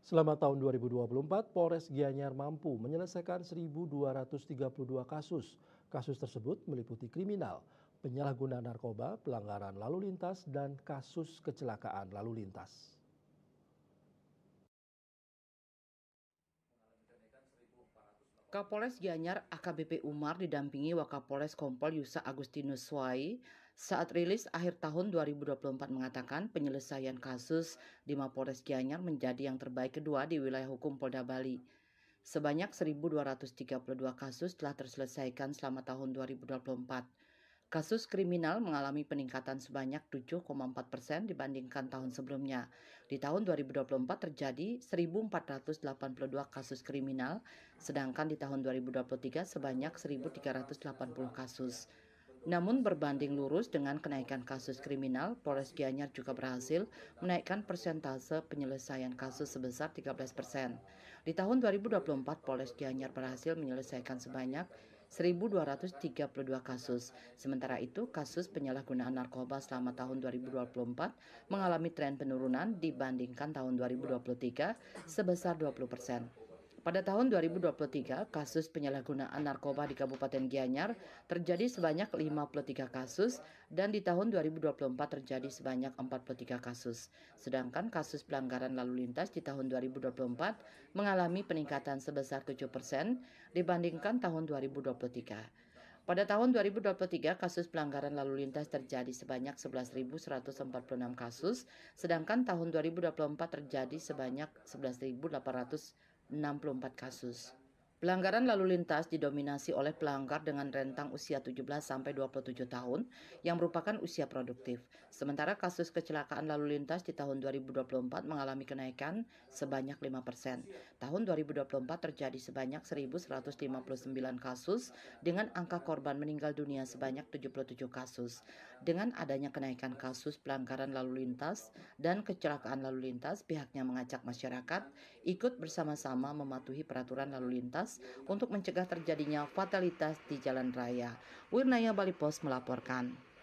Selama tahun 2024, Polres Gianyar mampu menyelesaikan 1.232 kasus. Kasus tersebut meliputi kriminal, penyalahgunaan narkoba, pelanggaran lalu lintas, dan kasus kecelakaan lalu lintas. Kapolres Gianyar AKBP Umar didampingi Wakapolres Kompol Yusa Agustinus Swai saat rilis akhir tahun 2024 mengatakan penyelesaian kasus di Mapolres Gianyar menjadi yang terbaik kedua di wilayah hukum Polda Bali. Sebanyak 1.232 kasus telah terselesaikan selama tahun 2024. Kasus kriminal mengalami peningkatan sebanyak 7,4% dibandingkan tahun sebelumnya. Di tahun 2024 terjadi 1.482 kasus kriminal, sedangkan di tahun 2023 sebanyak 1.380 kasus. Namun berbanding lurus dengan kenaikan kasus kriminal, Polres Gianyar juga berhasil menaikkan persentase penyelesaian kasus sebesar 13%. Di tahun 2024, Polres Gianyar berhasil menyelesaikan sebanyak 1.232 kasus. Sementara itu, kasus penyalahgunaan narkoba selama tahun 2024 mengalami tren penurunan dibandingkan tahun 2023 sebesar 20%. Pada tahun 2023, kasus penyalahgunaan narkoba di Kabupaten Gianyar terjadi sebanyak 53 kasus dan di tahun 2024 terjadi sebanyak 43 kasus. Sedangkan kasus pelanggaran lalu lintas di tahun 2024 mengalami peningkatan sebesar 7% dibandingkan tahun 2023. Pada tahun 2023, kasus pelanggaran lalu lintas terjadi sebanyak 11.146 kasus, sedangkan tahun 2024 terjadi sebanyak 11.864 kasus. Pelanggaran lalu lintas didominasi oleh pelanggar dengan rentang usia 17 sampai 27 tahun yang merupakan usia produktif. Sementara kasus kecelakaan lalu lintas di tahun 2024 mengalami kenaikan sebanyak 5%. Tahun 2024 terjadi sebanyak 1.159 kasus dengan angka korban meninggal dunia sebanyak 77 kasus. Dengan adanya kenaikan kasus pelanggaran lalu lintas dan kecelakaan lalu lintas, pihaknya mengajak masyarakat ikut bersama-sama mematuhi peraturan lalu lintas untuk mencegah terjadinya fatalitas di jalan raya. Wirnaya Bali Pos melaporkan.